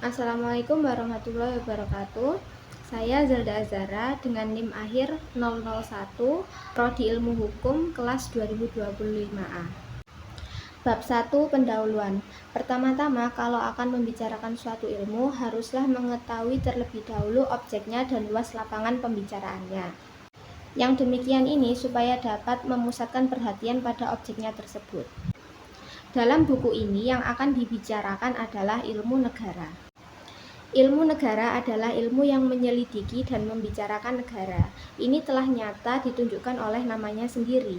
Assalamualaikum warahmatullahi wabarakatuh. Saya Zelda Azara dengan NIM akhir 001, Prodi Ilmu Hukum kelas 2025A. Bab 1 Pendahuluan. Pertama-tama, kalau akan membicarakan suatu ilmu, haruslah mengetahui terlebih dahulu objeknya dan luas lapangan pembicaraannya. Yang demikian ini supaya dapat memusatkan perhatian pada objeknya tersebut. Dalam buku ini yang akan dibicarakan adalah ilmu negara. Ilmu negara adalah ilmu yang menyelidiki dan membicarakan negara. Ini telah nyata ditunjukkan oleh namanya sendiri.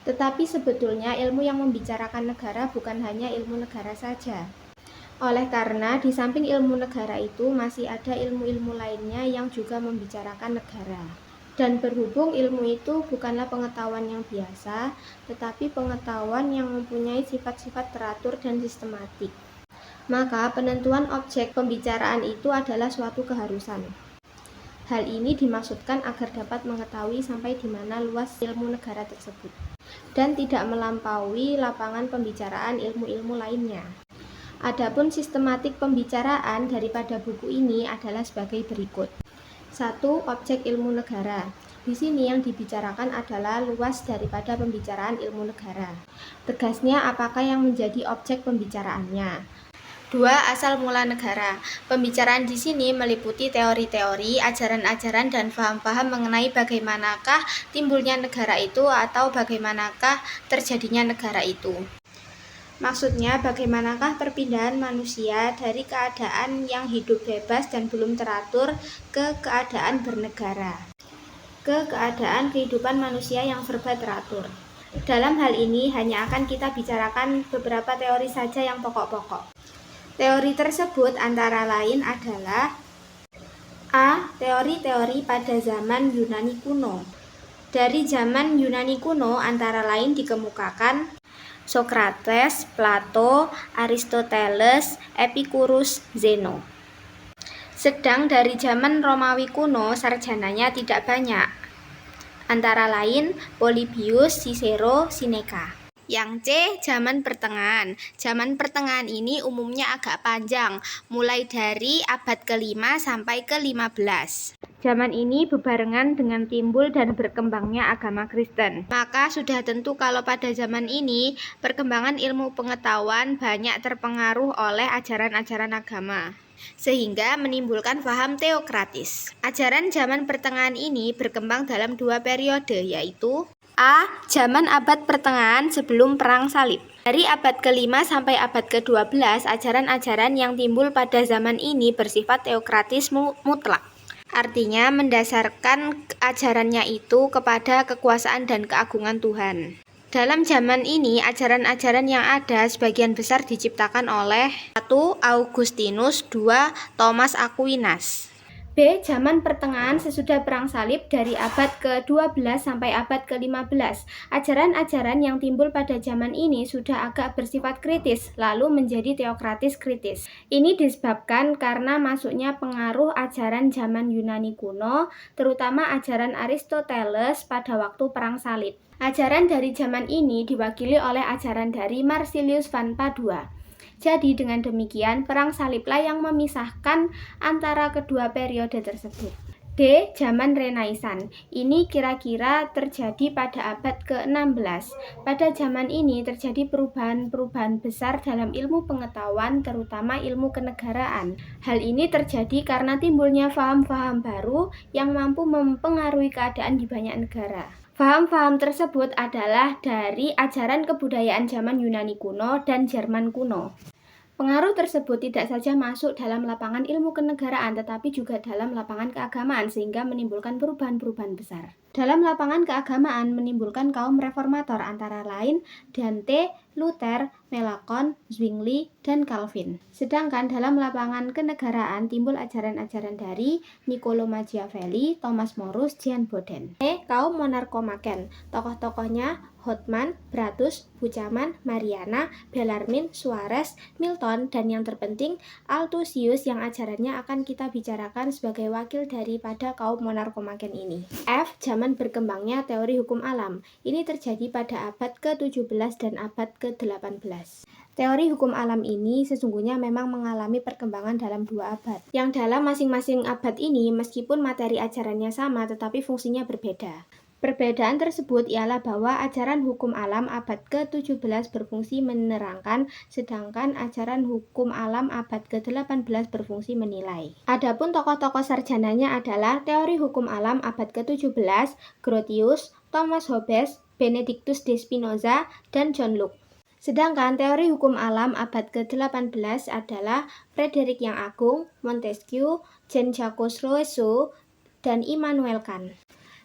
Tetapi sebetulnya ilmu yang membicarakan negara bukan hanya ilmu negara saja. Oleh karena di samping ilmu negara itu masih ada ilmu-ilmu lainnya yang juga membicarakan negara. Dan berhubung ilmu itu bukanlah pengetahuan yang biasa, tetapi pengetahuan yang mempunyai sifat-sifat teratur dan sistematik, maka penentuan objek pembicaraan itu adalah suatu keharusan. Hal ini dimaksudkan agar dapat mengetahui sampai di mana luas ilmu negara tersebut dan tidak melampaui lapangan pembicaraan ilmu-ilmu lainnya. Adapun sistematik pembicaraan daripada buku ini adalah sebagai berikut. 1. Objek ilmu negara. Di sini yang dibicarakan adalah luas daripada pembicaraan ilmu negara. Tegasnya apakah yang menjadi objek pembicaraannya. 2. Asal mula negara. Pembicaraan di sini meliputi teori-teori, ajaran-ajaran, dan paham-paham mengenai bagaimanakah timbulnya negara itu atau bagaimanakah terjadinya negara itu. Maksudnya, bagaimanakah perpindahan manusia dari keadaan yang hidup bebas dan belum teratur ke keadaan bernegara, ke keadaan kehidupan manusia yang serba teratur. Dalam hal ini hanya akan kita bicarakan beberapa teori saja yang pokok-pokok. Teori tersebut antara lain adalah A. Teori-teori pada zaman Yunani kuno. Dari zaman Yunani kuno antara lain dikemukakan Sokrates, Plato, Aristoteles, Epicurus, Zeno. Sedang dari zaman Romawi kuno sarjananya tidak banyak, antara lain Polybius, Cicero, Seneca. Yang C. Zaman pertengahan. Zaman pertengahan ini umumnya agak panjang, mulai dari abad ke-5 sampai ke-15. Zaman ini bebarengan dengan timbul dan berkembangnya agama Kristen. Maka sudah tentu kalau pada zaman ini perkembangan ilmu pengetahuan banyak terpengaruh oleh ajaran-ajaran agama, sehingga menimbulkan paham teokratis. Ajaran zaman pertengahan ini berkembang dalam dua periode, yaitu A. Zaman abad pertengahan sebelum Perang Salib. Dari abad ke-5 sampai abad ke-12, ajaran-ajaran yang timbul pada zaman ini bersifat teokratis mutlak. Artinya mendasarkan ajarannya itu kepada kekuasaan dan keagungan Tuhan. Dalam zaman ini, ajaran-ajaran yang ada sebagian besar diciptakan oleh 1. Augustinus, 2. Thomas Aquinas. B. Zaman pertengahan sesudah Perang Salib dari abad ke-12 sampai abad ke-15. Ajaran-ajaran yang timbul pada zaman ini sudah agak bersifat kritis, lalu menjadi teokratis kritis. Ini disebabkan karena masuknya pengaruh ajaran zaman Yunani kuno, terutama ajaran Aristoteles pada waktu Perang Salib. Ajaran dari zaman ini diwakili oleh ajaran dari Marsilius van Padua. Jadi dengan demikian, Perang Saliblah yang memisahkan antara kedua periode tersebut. D. Zaman Renaissance. Ini kira-kira terjadi pada abad ke-16. Pada zaman ini terjadi perubahan-perubahan besar dalam ilmu pengetahuan, terutama ilmu kenegaraan. Hal ini terjadi karena timbulnya paham-paham baru yang mampu mempengaruhi keadaan di banyak negara. Paham-paham tersebut adalah dari ajaran kebudayaan zaman Yunani kuno dan Jerman kuno. Pengaruh tersebut tidak saja masuk dalam lapangan ilmu kenegaraan, tetapi juga dalam lapangan keagamaan, sehingga menimbulkan perubahan-perubahan besar. Dalam lapangan keagamaan menimbulkan kaum reformator, antara lain Dante, Luther, Melanchthon, Zwingli, dan Calvin. Sedangkan dalam lapangan kenegaraan timbul ajaran-ajaran dari Niccolo Machiavelli, Thomas Morus, Jean Bodin. Kaum monarkomaken. Tokoh-tokohnya Hoffmann, Brutus, Buchanan, Mariana, Bellarmine, Suarez, Milton, dan yang terpenting Althusius yang ajarannya akan kita bicarakan sebagai wakil daripada kaum monarkomaken ini. F. Zaman berkembangnya teori hukum alam. Ini terjadi pada abad ke-17 dan abad ke-18. Teori hukum alam ini sesungguhnya memang mengalami perkembangan dalam 2 abad. Yang dalam masing-masing abad ini, meskipun materi ajarannya sama, tetapi fungsinya berbeda. Perbedaan tersebut ialah bahwa ajaran hukum alam abad ke-17 berfungsi menerangkan, sedangkan ajaran hukum alam abad ke-18 berfungsi menilai. Adapun tokoh-tokoh sarjananya adalah teori hukum alam abad ke-17, Grotius, Thomas Hobbes, Benedictus de Spinoza, dan John Locke. Sedangkan teori hukum alam abad ke-18 adalah Frederick yang Agung, Montesquieu, Jean-Jacques Rousseau, dan Immanuel Kant.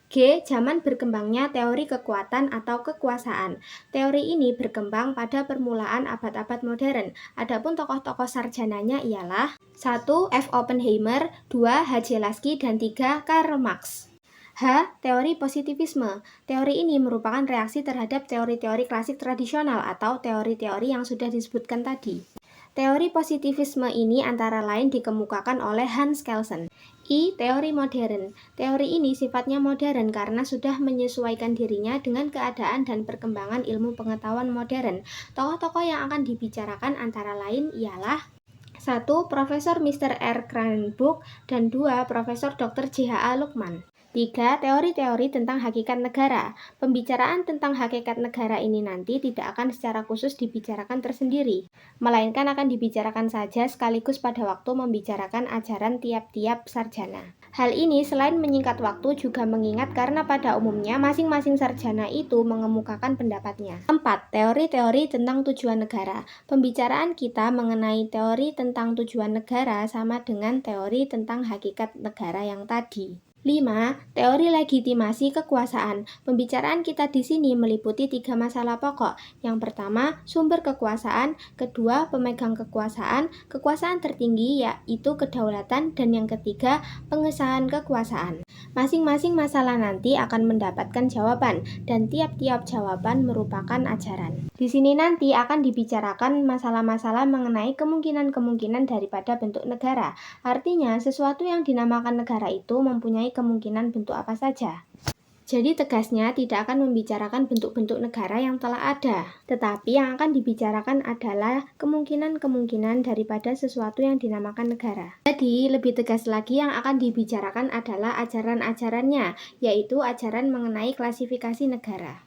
G. Zaman berkembangnya teori kekuatan atau kekuasaan. Teori ini berkembang pada permulaan abad-abad modern. Adapun tokoh-tokoh sarjananya ialah 1. F. Oppenheimer, 2. H.J. Lasky, dan 3. Karl Marx. H. Teori positivisme. Teori ini merupakan reaksi terhadap teori-teori klasik tradisional atau teori-teori yang sudah disebutkan tadi. Teori positivisme ini antara lain dikemukakan oleh Hans Kelsen. I. Teori modern. Teori ini sifatnya modern karena sudah menyesuaikan dirinya dengan keadaan dan perkembangan ilmu pengetahuan modern. Tokoh-tokoh yang akan dibicarakan antara lain ialah 1. Profesor Mr. R. Cranbrook, dan 2. Profesor Dr. J.H.A. Luqman. 3. Teori-teori tentang hakikat negara. Pembicaraan tentang hakikat negara ini nanti tidak akan secara khusus dibicarakan tersendiri, melainkan akan dibicarakan saja sekaligus pada waktu membicarakan ajaran tiap-tiap sarjana. Hal ini selain menyingkat waktu juga mengingat karena pada umumnya masing-masing sarjana itu mengemukakan pendapatnya. 4. Teori-teori tentang tujuan negara. Pembicaraan kita mengenai teori tentang tujuan negara sama dengan teori tentang hakikat negara yang tadi. 5. Teori legitimasi kekuasaan. Pembicaraan kita di sini meliputi 3 masalah pokok. Yang pertama, sumber kekuasaan, kedua, pemegang kekuasaan, kekuasaan tertinggi yaitu kedaulatan, dan yang ketiga, pengesahan kekuasaan. Masing-masing masalah nanti akan mendapatkan jawaban, dan tiap-tiap jawaban merupakan ajaran. Di sini nanti akan dibicarakan masalah-masalah mengenai kemungkinan-kemungkinan daripada bentuk negara. Artinya, sesuatu yang dinamakan negara itu mempunyai kemungkinan bentuk apa saja. Jadi tegasnya tidak akan membicarakan bentuk-bentuk negara yang telah ada, tetapi yang akan dibicarakan adalah kemungkinan-kemungkinan daripada sesuatu yang dinamakan negara. Jadi lebih tegas lagi yang akan dibicarakan adalah ajaran-ajarannya, yaitu ajaran mengenai klasifikasi negara.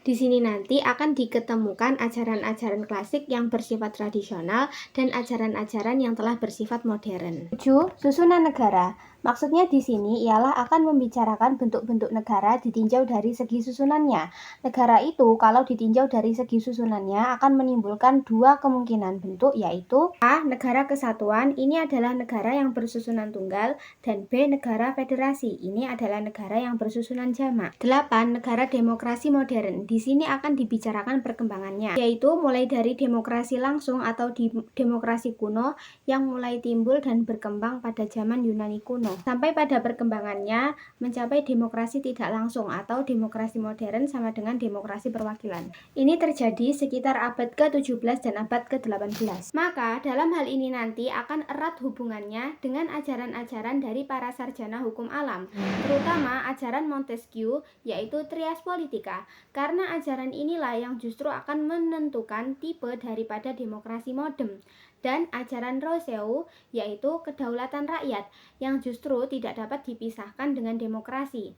Di sini nanti akan diketemukan ajaran-ajaran klasik yang bersifat tradisional dan ajaran-ajaran yang telah bersifat modern. 7. Susunan negara. Maksudnya di sini ialah akan membicarakan bentuk-bentuk negara ditinjau dari segi susunannya. Negara itu kalau ditinjau dari segi susunannya akan menimbulkan 2 kemungkinan bentuk, yaitu A. Negara kesatuan, ini adalah negara yang bersusunan tunggal, dan B. Negara federasi, ini adalah negara yang bersusunan jamak. 8. Negara demokrasi modern. Di sini akan dibicarakan perkembangannya, yaitu mulai dari demokrasi langsung atau demokrasi kuno yang mulai timbul dan berkembang pada zaman Yunani kuno, sampai pada perkembangannya mencapai demokrasi tidak langsung atau demokrasi modern sama dengan demokrasi perwakilan. Ini terjadi sekitar abad ke-17 dan abad ke-18. Maka dalam hal ini nanti akan erat hubungannya dengan ajaran-ajaran dari para sarjana hukum alam, terutama ajaran Montesquieu yaitu Trias Politica, karena ajaran inilah yang justru akan menentukan tipe daripada demokrasi modern, dan ajaran Rousseau yaitu kedaulatan rakyat yang justru tidak dapat dipisahkan dengan demokrasi.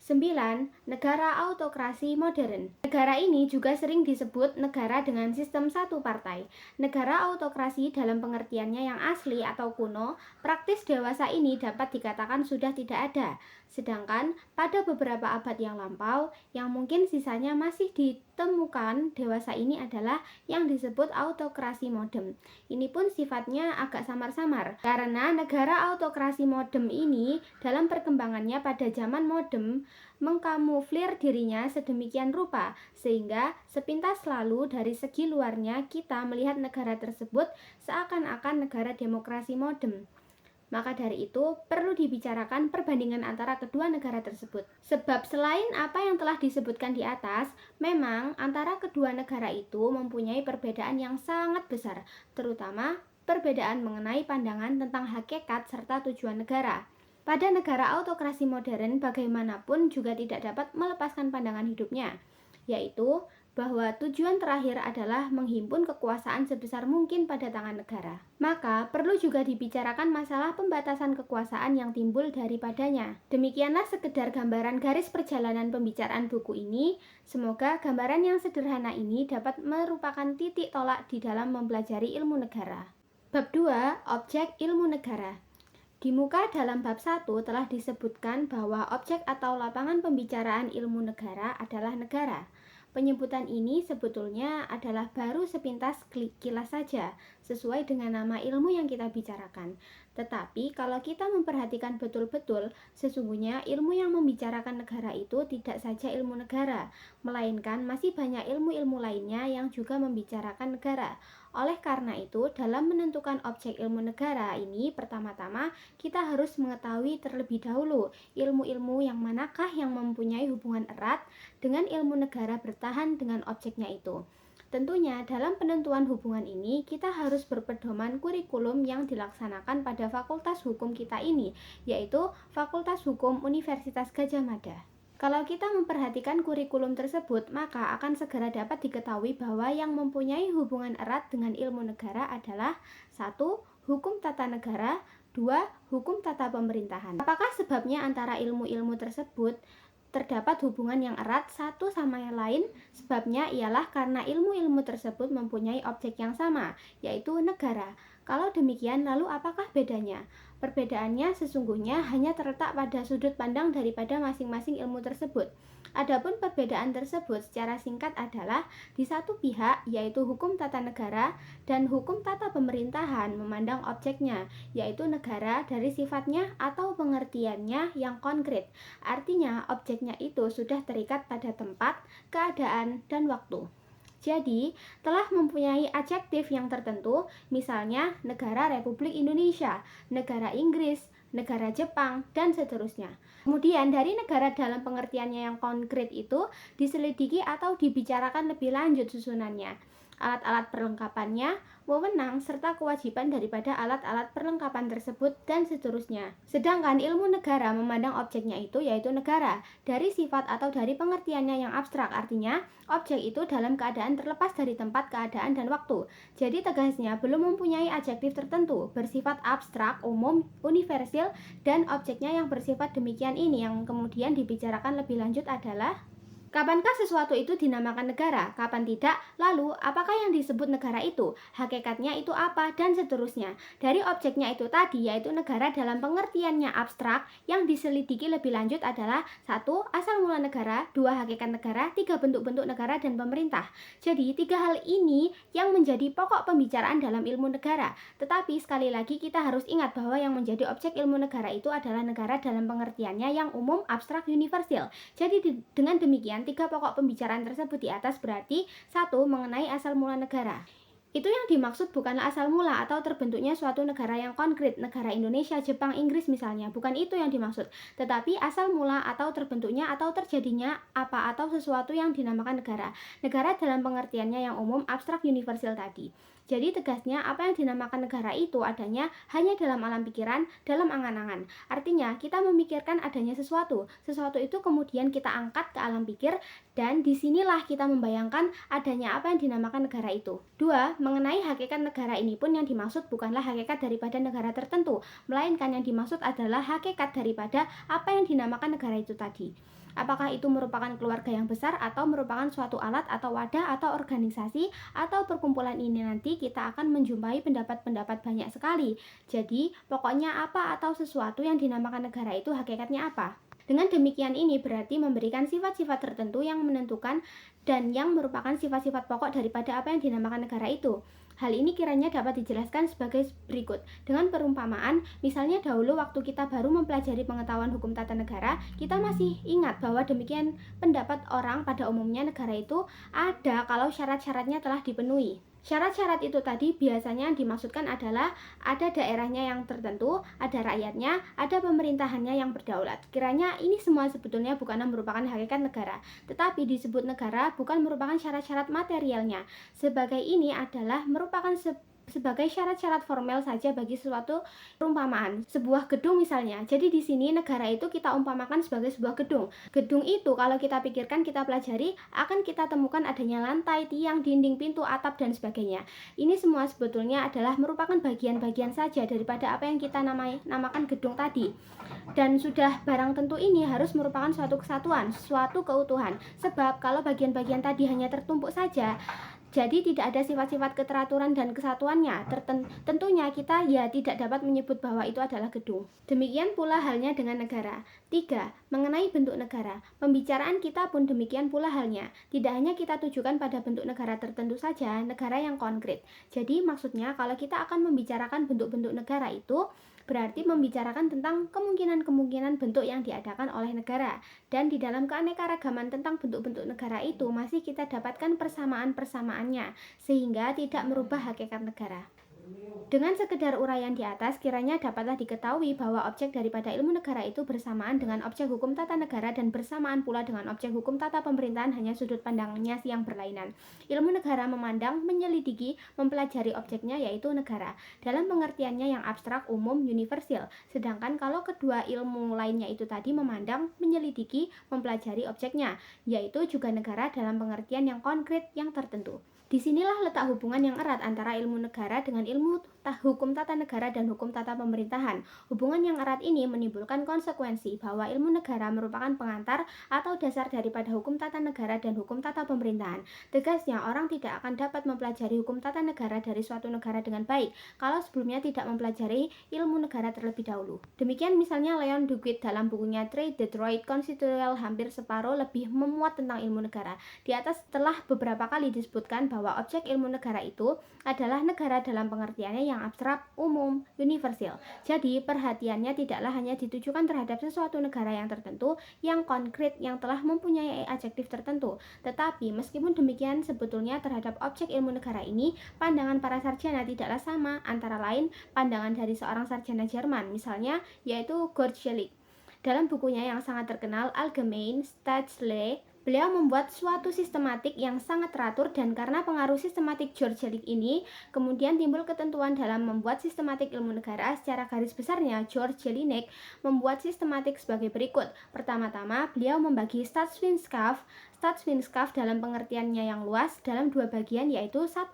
9. Negara autokrasi modern. Negara ini juga sering disebut negara dengan sistem satu partai. Negara autokrasi dalam pengertiannya yang asli atau kuno, praktis dewasa ini dapat dikatakan sudah tidak ada. Sedangkan pada beberapa abad yang lampau, yang mungkin sisanya masih ditemukan dewasa ini adalah yang disebut autokrasi modern. Ini pun sifatnya agak samar-samar, karena negara autokrasi modern ini dalam perkembangannya pada zaman modern mengkamuflir dirinya sedemikian rupa, sehingga sepintas lalu dari segi luarnya kita melihat negara tersebut seakan-akan negara demokrasi modern. Maka dari itu perlu dibicarakan perbandingan antara kedua negara tersebut. Sebab selain apa yang telah disebutkan di atas, memang antara kedua negara itu mempunyai perbedaan yang sangat besar, terutama perbedaan mengenai pandangan tentang hakikat serta tujuan negara. Pada negara autokrasi modern bagaimanapun juga tidak dapat melepaskan pandangan hidupnya, yaitu bahwa tujuan terakhir adalah menghimpun kekuasaan sebesar mungkin pada tangan negara. Maka, perlu juga dibicarakan masalah pembatasan kekuasaan yang timbul daripadanya. Demikianlah sekedar gambaran garis perjalanan pembicaraan buku ini. Semoga gambaran yang sederhana ini dapat merupakan titik tolak di dalam mempelajari ilmu negara. Bab 2. Objek ilmu negara. Di muka dalam bab 1 telah disebutkan bahwa objek atau lapangan pembicaraan ilmu negara adalah negara. Penyebutan ini sebetulnya adalah baru sepintas kilas saja, sesuai dengan nama ilmu yang kita bicarakan. Tetapi kalau kita memperhatikan betul-betul, sesungguhnya ilmu yang membicarakan negara itu tidak saja ilmu negara, melainkan masih banyak ilmu-ilmu lainnya yang juga membicarakan negara. Oleh karena itu, dalam menentukan objek ilmu negara ini, pertama-tama kita harus mengetahui terlebih dahulu ilmu-ilmu yang manakah yang mempunyai hubungan erat dengan ilmu negara bertahan dengan objeknya itu. Tentunya dalam penentuan hubungan ini kita harus berpedoman kurikulum yang dilaksanakan pada Fakultas Hukum kita ini, yaitu Fakultas Hukum Universitas Gadjah Mada. Kalau kita memperhatikan kurikulum tersebut, maka akan segera dapat diketahui bahwa yang mempunyai hubungan erat dengan ilmu negara adalah 1. Hukum tata negara, 2. Hukum tata pemerintahan. Apakah sebabnya antara ilmu-ilmu tersebut terdapat hubungan yang erat satu sama yang lain? Sebabnya ialah karena ilmu-ilmu tersebut mempunyai objek yang sama, yaitu negara. Kalau demikian, lalu apakah bedanya? Perbedaannya sesungguhnya hanya terletak pada sudut pandang daripada masing-masing ilmu tersebut. Adapun perbedaan tersebut secara singkat adalah di satu pihak, yaitu hukum tata negara, dan hukum tata pemerintahan memandang objeknya, yaitu negara dari sifatnya atau pengertiannya yang konkret. Artinya, objeknya itu sudah terikat pada tempat, keadaan, dan waktu. Jadi, telah mempunyai adjektif yang tertentu, misalnya negara Republik Indonesia, negara Inggris, negara Jepang, dan seterusnya. Kemudian, dari negara dalam pengertiannya yang konkret itu diselidiki atau dibicarakan lebih lanjut susunannya, alat-alat perlengkapannya, wewenang, serta kewajiban daripada alat-alat perlengkapan tersebut, dan seterusnya. Sedangkan ilmu negara memandang objeknya itu yaitu negara, dari sifat atau dari pengertiannya yang abstrak, artinya objek itu dalam keadaan terlepas dari tempat, keadaan, dan waktu. Jadi tegasnya belum mempunyai adjektif tertentu, bersifat abstrak, umum, universal, dan objeknya yang bersifat demikian ini yang kemudian dibicarakan lebih lanjut adalah kapankah sesuatu itu dinamakan negara, kapan tidak, lalu apakah yang disebut negara itu, hakikatnya itu apa, dan seterusnya. Dari objeknya itu tadi, yaitu negara dalam pengertiannya abstrak, yang diselidiki lebih lanjut adalah 1. Asal mula negara, 2. Hakikat negara, 3. Bentuk-bentuk negara dan pemerintah. Jadi, 3 hal ini yang menjadi pokok pembicaraan dalam ilmu negara. Tetapi sekali lagi kita harus ingat bahwa yang menjadi objek ilmu negara itu adalah negara dalam pengertiannya yang umum, abstrak, universal. Jadi dengan demikian, 3 pokok pembicaraan tersebut di atas berarti 1. Mengenai asal mula negara. Itu yang dimaksud bukanlah asal mula atau terbentuknya suatu negara yang konkret, negara Indonesia, Jepang, Inggris misalnya. Bukan itu yang dimaksud, tetapi asal mula atau terbentuknya atau terjadinya apa atau sesuatu yang dinamakan negara. Negara dalam pengertiannya yang umum, abstrak, universal tadi. Jadi tegasnya apa yang dinamakan negara itu adanya hanya dalam alam pikiran, dalam angan-angan. Artinya kita memikirkan adanya sesuatu. Sesuatu itu kemudian kita angkat ke alam pikir dan disinilah kita membayangkan adanya apa yang dinamakan negara itu. 2. Mengenai hakikat negara ini pun yang dimaksud bukanlah hakikat daripada negara tertentu, melainkan yang dimaksud adalah hakikat daripada apa yang dinamakan negara itu tadi. Apakah itu merupakan keluarga yang besar atau merupakan suatu alat atau wadah atau organisasi atau perkumpulan ini nanti kita akan menjumpai pendapat-pendapat banyak sekali. Jadi pokoknya apa atau sesuatu yang dinamakan negara itu hakikatnya apa. Dengan demikian ini berarti memberikan sifat-sifat tertentu yang menentukan dan yang merupakan sifat-sifat pokok daripada apa yang dinamakan negara itu. Hal ini kiranya dapat dijelaskan sebagai berikut. Dengan perumpamaan, misalnya dahulu waktu kita baru mempelajari pengetahuan hukum tata negara, kita masih ingat bahwa demikian pendapat orang pada umumnya negara itu ada kalau syarat-syaratnya telah dipenuhi. Syarat-syarat itu tadi biasanya dimaksudkan adalah ada daerahnya yang tertentu, ada rakyatnya, ada pemerintahannya yang berdaulat. Kiranya ini semua sebetulnya bukanlah merupakan hakikat negara, tetapi disebut negara bukan merupakan syarat-syarat materialnya. Sebagai ini adalah merupakan sebagai syarat-syarat formal saja bagi suatu perumpamaan. Sebuah gedung misalnya. Jadi di sini negara itu kita umpamakan sebagai sebuah gedung. Gedung itu kalau kita pikirkan, kita pelajari, akan kita temukan adanya lantai, tiang, dinding, pintu, atap, dan sebagainya. Ini semua sebetulnya adalah merupakan bagian-bagian saja daripada apa yang kita namakan gedung tadi. Dan sudah barang tentu ini harus merupakan suatu kesatuan, suatu keutuhan. Sebab kalau bagian-bagian tadi hanya tertumpuk saja, jadi tidak ada sifat-sifat keteraturan dan kesatuannya. Tentunya kita tidak dapat menyebut bahwa itu adalah gedung. Demikian pula halnya dengan negara. 3. Mengenai bentuk negara. Pembicaraan kita pun demikian pula halnya. Tidak hanya kita tujukan pada bentuk negara tertentu saja, negara yang konkret. Jadi maksudnya kalau kita akan membicarakan bentuk-bentuk negara itu, berarti membicarakan tentang kemungkinan-kemungkinan bentuk yang diadakan oleh negara. Dan di dalam keanekaragaman tentang bentuk-bentuk negara itu masih kita dapatkan persamaan-persamaannya, sehingga tidak merubah hakikat negara. Dengan sekedar uraian di atas, kiranya dapatlah diketahui bahwa objek daripada ilmu negara itu bersamaan dengan objek hukum tata negara dan bersamaan pula dengan objek hukum tata pemerintahan, hanya sudut pandangnya yang berlainan. Ilmu negara memandang, menyelidiki, mempelajari objeknya yaitu negara, dalam pengertiannya yang abstrak, umum, universal. Sedangkan kalau kedua ilmu lainnya itu tadi memandang, menyelidiki, mempelajari objeknya, yaitu juga negara dalam pengertian yang konkret, yang tertentu. Disinilah letak hubungan yang erat antara ilmu negara dengan ilmu hukum tata negara dan hukum tata pemerintahan. Hubungan yang erat ini menimbulkan konsekuensi bahwa ilmu negara merupakan pengantar atau dasar daripada hukum tata negara dan hukum tata pemerintahan. Tegasnya, orang tidak akan dapat mempelajari hukum tata negara dari suatu negara dengan baik kalau sebelumnya tidak mempelajari ilmu negara terlebih dahulu. Demikian misalnya Leon Duguid dalam bukunya Trade Detroit Constitutional hampir separuh lebih memuat tentang ilmu negara. Di atas telah beberapa kali disebutkan bahwa objek ilmu negara itu adalah negara dalam pengertiannya yang abstrak, umum, universal. Jadi perhatiannya tidaklah hanya ditujukan terhadap sesuatu negara yang tertentu, yang konkret, yang telah mempunyai adjektif tertentu. Tetapi meskipun demikian, sebetulnya terhadap objek ilmu negara ini, pandangan para sarjana tidaklah sama, antara lain pandangan dari seorang sarjana Jerman, misalnya, yaitu Georg Schelig. Dalam bukunya yang sangat terkenal, Allgemeine Staatslehre, beliau membuat suatu sistematik yang sangat teratur, dan karena pengaruh sistematik Georg Schelig ini, kemudian timbul ketentuan dalam membuat sistematik ilmu negara. Secara garis besarnya, Georg Jelinek membuat sistematik sebagai berikut. Pertama-tama, beliau membagi Staatswissenschaft dalam pengertiannya yang luas dalam dua bagian, yaitu 1.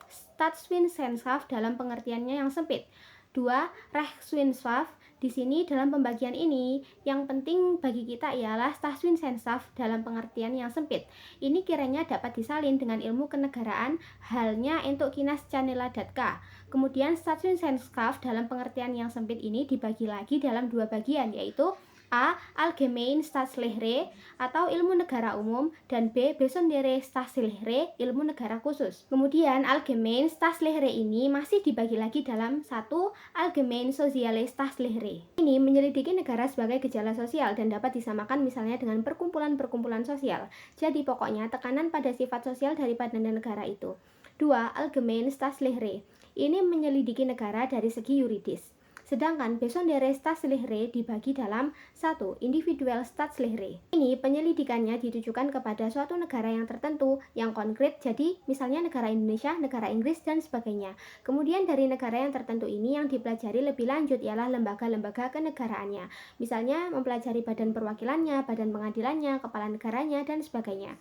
Staatswissenschaft dalam pengertiannya yang sempit. 2. Rechtswissenschaft. Di sini dalam pembagian ini yang penting bagi kita ialah Staatswissenschaft dalam pengertian yang sempit. Ini kiranya dapat disalin dengan ilmu kenegaraan, halnya untuk Kinas Canela Datka. Kemudian Staatswissenschaft dalam pengertian yang sempit ini dibagi lagi dalam dua bagian, yaitu A. Allgemeine Staatslehre atau ilmu negara umum, dan B. Besondere Staatslehre, ilmu negara khusus. Kemudian Allgemeine Staatslehre ini masih dibagi lagi dalam 1. Allgemeine Soziale Staatslehre. Ini menyelidiki negara sebagai gejala sosial dan dapat disamakan misalnya dengan perkumpulan-perkumpulan sosial. Jadi pokoknya tekanan pada sifat sosial daripada negara itu. 2. Allgemeine Staatslehre. Ini menyelidiki negara dari segi yuridis. Sedangkan Besondere Staatslehre dibagi dalam 1. Individual Staatslehre. Ini penyelidikannya ditujukan kepada suatu negara yang tertentu, yang konkret, jadi misalnya negara Indonesia, negara Inggris, dan sebagainya. Kemudian dari negara yang tertentu ini yang dipelajari lebih lanjut ialah lembaga-lembaga kenegaraannya. Misalnya mempelajari badan perwakilannya, badan pengadilannya, kepala negaranya, dan sebagainya.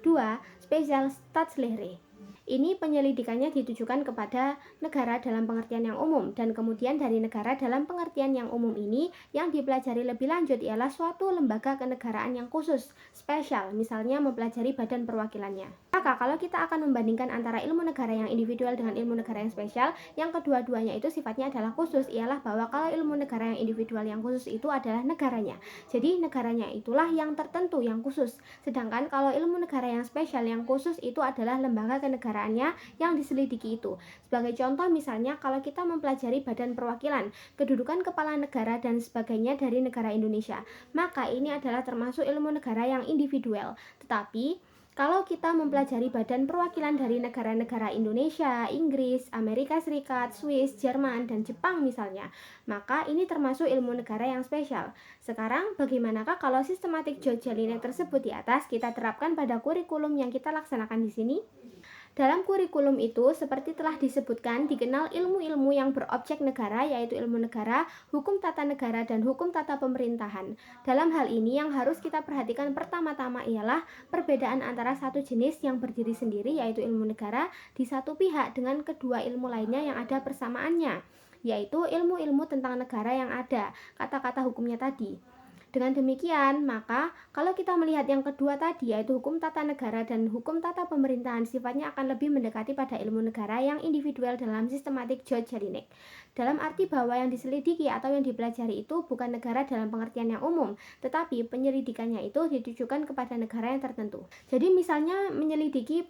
2. Special Staatslehre. Ini penyelidikannya ditujukan kepada negara dalam pengertian yang umum, dan kemudian dari negara dalam pengertian yang umum ini yang dipelajari lebih lanjut ialah suatu lembaga kenegaraan yang khusus, spesial, misalnya mempelajari badan perwakilannya. Maka kalau kita akan membandingkan antara ilmu negara yang individual dengan ilmu negara yang spesial, yang kedua-duanya itu sifatnya adalah khusus, ialah bahwa kalau ilmu negara yang individual yang khusus itu adalah negaranya. Jadi negaranya itulah yang tertentu, yang khusus. Sedangkan kalau ilmu negara yang spesial yang khusus itu adalah lembaga kenegaraannya yang diselidiki itu. Sebagai contoh misalnya kalau kita mempelajari badan perwakilan, kedudukan kepala negara dan sebagainya dari negara Indonesia, maka ini adalah termasuk ilmu negara yang individual. Tetapi kalau kita mempelajari badan perwakilan dari negara-negara Indonesia, Inggris, Amerika Serikat, Swiss, Jerman, dan Jepang misalnya, maka ini termasuk ilmu negara yang spesial. Sekarang bagaimanakah kalau sistematik Georg Jelinek tersebut di atas kita terapkan pada kurikulum yang kita laksanakan di sini? Dalam kurikulum itu, seperti telah disebutkan, dikenal ilmu-ilmu yang berobjek negara, yaitu ilmu negara, hukum tata negara, dan hukum tata pemerintahan. Dalam hal ini, yang harus kita perhatikan pertama-tama ialah perbedaan antara satu jenis yang berdiri sendiri, yaitu ilmu negara, di satu pihak dengan kedua ilmu lainnya yang ada persamaannya, yaitu ilmu-ilmu tentang negara yang ada, kata-kata hukumnya tadi. Dengan demikian, maka kalau kita melihat yang kedua tadi, yaitu hukum tata negara dan hukum tata pemerintahan, sifatnya akan lebih mendekati pada ilmu negara yang individual dalam sistematik George Jelinek. Dalam arti bahwa yang diselidiki atau yang dipelajari itu bukan negara dalam pengertian yang umum, tetapi penyelidikannya itu ditujukan kepada negara yang tertentu. Jadi misalnya menyelidiki,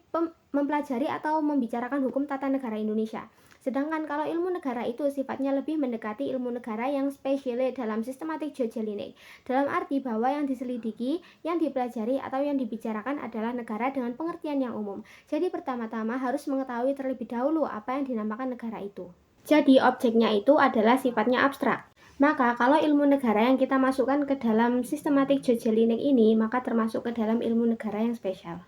mempelajari atau membicarakan hukum tata negara Indonesia. Sedangkan kalau ilmu negara itu sifatnya lebih mendekati ilmu negara yang spesial dalam sistematik George Jelinek. Dalam arti bahwa yang diselidiki, yang dipelajari, atau yang dibicarakan adalah negara dengan pengertian yang umum. Jadi pertama-tama harus mengetahui terlebih dahulu apa yang dinamakan negara itu. Jadi objeknya itu adalah sifatnya abstrak. Maka kalau ilmu negara yang kita masukkan ke dalam sistematik George Jelinek ini, maka termasuk ke dalam ilmu negara yang spesial.